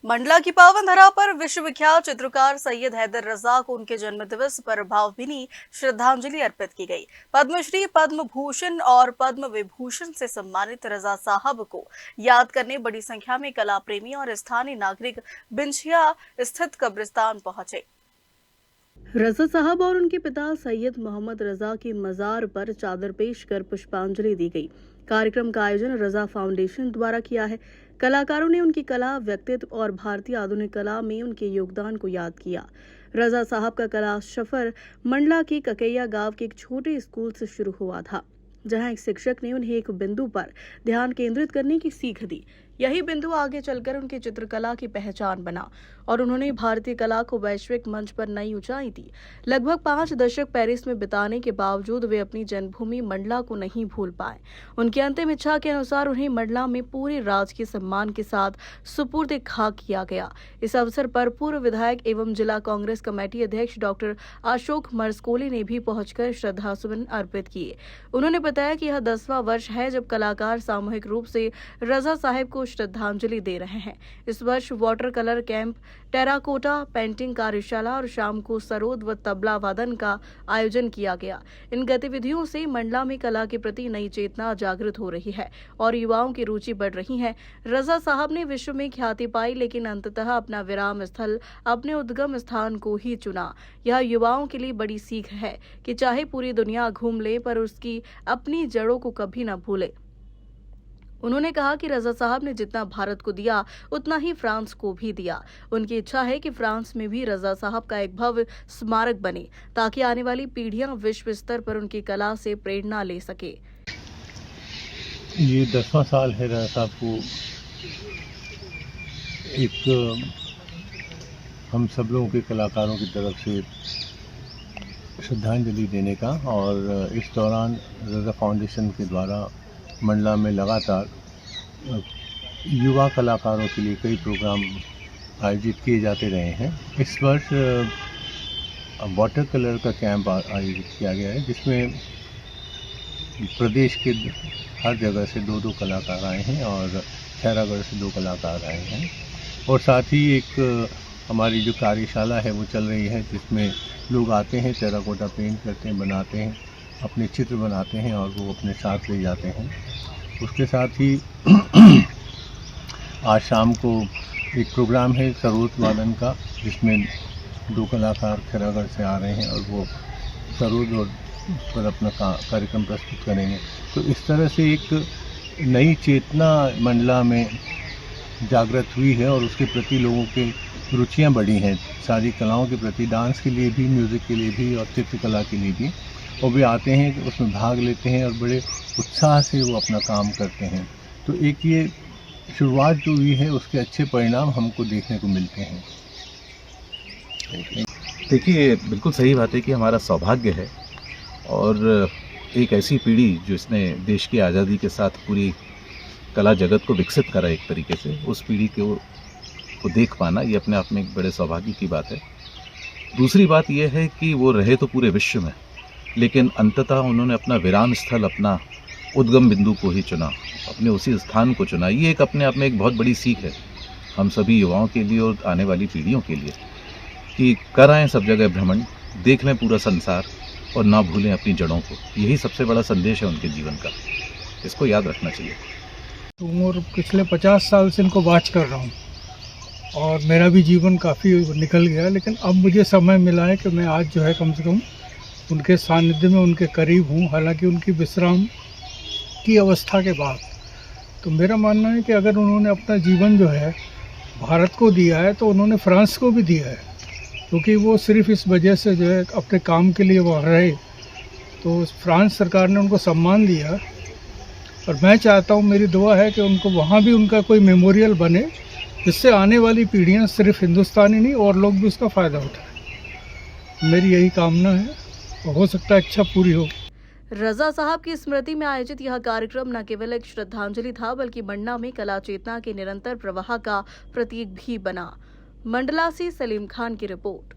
मंडला की पावन धरा पर विश्वविख्यात चित्रकार सैयद हैदर रजा को उनके जन्मदिवस पर भावभीनी श्रद्धांजलि अर्पित की गई। पद्मश्री, पद्म भूषण और पद्म विभूषण से सम्मानित रजा साहब को याद करने बड़ी संख्या में कला प्रेमी और स्थानीय नागरिक बिंछिया स्थित कब्रिस्तान पहुंचे। रजा साहब और उनके पिता सैयद मोहम्मद रजा की मजार पर चादर पेश कर पुष्पांजलि दी गई। कार्यक्रम का आयोजन रजा फाउंडेशन द्वारा किया है। कलाकारों ने उनकी कला, व्यक्तित्व और भारतीय आधुनिक कला में उनके योगदान को याद किया। रजा साहब का कला सफर मंडला के ककैया गांव के एक छोटे स्कूल से शुरू हुआ था, जहां एक शिक्षक ने उन्हें एक बिंदु पर ध्यान केंद्रित करने की सीख दी। यही बिंदु आगे चलकर उनकी चित्रकला की पहचान बना और उन्होंने भारतीय कला को वैश्विक मंच पर नई ऊंचाई दी। लगभग 5 दशक पेरिस में बिताने के बावजूद वे अपनी जन्मभूमि मंडला को नहीं भूल पाए। उनकी अंतिम इच्छा के अनुसार उन्हें मंडला में पूरे राजकीय सम्मान के साथ सुपुर्द खाक किया गया। इस अवसर पर पूर्व विधायक एवं जिला कांग्रेस कमेटी अध्यक्ष डॉक्टर अशोक मरस्कोले ने भी पहुंचकर श्रद्धासुमन अर्पित किए। उन्होंने बताया कि यह 10वां वर्ष है जब कलाकार सामूहिक रूप से रजा साहब को श्रद्धांजलि दे रहे हैं। इस वर्ष water colour camp, terracotta painting कार्यशाला और शाम को सरोद व तबला वादन का आयोजन किया गया। इन गतिविधियों से मंडला में कला के प्रति नई चेतना जागृत हो रही है और युवाओं की रुचि बढ़ रही है। रजा साहब ने विश्व में ख्याति पाई, लेकिन अंततः अपना विराम स्थल, अपने उद्गम स्थान को ही चुना। यह युवाओं के लिए बड़ी सीख है कि चाहे पूरी दुनिया घूम ले पर उसकी अपनी जड़ों को कभी न भूले। उन्होंने कहा कि रजा साहब ने जितना भारत को दिया उतना ही फ्रांस को भी दिया। उनकी इच्छा है कि फ्रांस में भी रजा साहब का एक भव्य स्मारक बने ताकि आने वाली पीढ़ियां विश्व स्तर पर उनकी कला से प्रेरणा ले सके। ये 10वां साल है रजा साहब को एक हम सब लोगों के कलाकारों की तरफ से श्रद्धांजलि देने का, और इस दौरान रजा फाउंडेशन के द्वारा मंडला में लगातार युवा कलाकारों के लिए कई प्रोग्राम आयोजित किए जाते रहे हैं। इस वर्ष वाटर कलर का कैंप आयोजित किया गया है, जिसमें प्रदेश के हर जगह से 2-2 कलाकार आए हैं और खैरागढ़ से 2 कलाकार आए हैं। और साथ ही एक हमारी जो कार्यशाला है वो चल रही है, जिसमें लोग आते हैं, टेराकोटा पेंट करते हैं, बनाते हैं, अपने चित्र बनाते हैं और वो अपने साथ ले जाते हैं। उसके साथ ही आज शाम को एक प्रोग्राम है सरोद वादन का, जिसमें 2 कलाकार खैरागढ़ से आ रहे हैं और वो सरोद और पर अपना कार्यक्रम प्रस्तुत करेंगे। तो इस तरह से एक नई चेतना मंडला में जागृत हुई है और उसके प्रति लोगों के रुचियां बढ़ी हैं, सारी कलाओं के प्रति, डांस के लिए भी, म्यूज़िक के लिए भी और चित्रकला के लिए भी। और वे आते हैं, उसमें भाग लेते हैं और बड़े उत्साह से वो अपना काम करते हैं। तो एक ये शुरुआत जो हुई है उसके अच्छे परिणाम हमको देखने को मिलते हैं। देखिए, बिल्कुल सही बात है कि हमारा सौभाग्य है और एक ऐसी पीढ़ी जो इसने देश की आज़ादी के साथ पूरी कला जगत को विकसित करा, एक तरीके से उस पीढ़ी को देख पाना, ये अपने आप में एक बड़े सौभाग्य की बात है। दूसरी बात यह है कि वो रहे तो पूरे विश्व में, लेकिन अंततः उन्होंने अपना विराम स्थल, अपना उद्गम बिंदु को ही चुना, अपने उसी स्थान को चुना। ये एक अपने आप में एक बहुत बड़ी सीख है हम सभी युवाओं के लिए और आने वाली पीढ़ियों के लिए कि कर आएँ सब जगह भ्रमण, देख लें पूरा संसार और ना भूलें अपनी जड़ों को। यही सबसे बड़ा संदेश है उनके जीवन का, इसको याद रखना चाहिए। उम्र पिछले 50 साल से इनको वॉच कर रहा हूँ और मेरा भी जीवन काफ़ी निकल गया, लेकिन अब मुझे समय मिला है कि मैं आज जो है कम से कम उनके सानिध्य में, उनके करीब हूँ, हालांकि उनकी विश्राम की अवस्था के बाद। तो मेरा मानना है कि अगर उन्होंने अपना जीवन जो है भारत को दिया है तो उन्होंने फ्रांस को भी दिया है, क्योंकि वो सिर्फ इस वजह से जो है अपने काम के लिए वहाँ रहे, तो फ्रांस सरकार ने उनको सम्मान दिया। और मैं चाहता हूँ, मेरी दुआ है कि उनको वहाँ भी उनका कोई मेमोरियल बने, जिससे आने वाली पीढ़ियाँ सिर्फ हिंदुस्तानी नहीं और लोग भी उसका फ़ायदा उठाएं। मेरी यही कामना है और हो सकता है इच्छा पूरी हो। रजा साहब की स्मृति में आयोजित यह कार्यक्रम न केवल एक श्रद्धांजलि था, बल्कि मंडला में कला चेतना के निरंतर प्रवाह का प्रतीक भी बना। मंडला से सलीम खान की रिपोर्ट।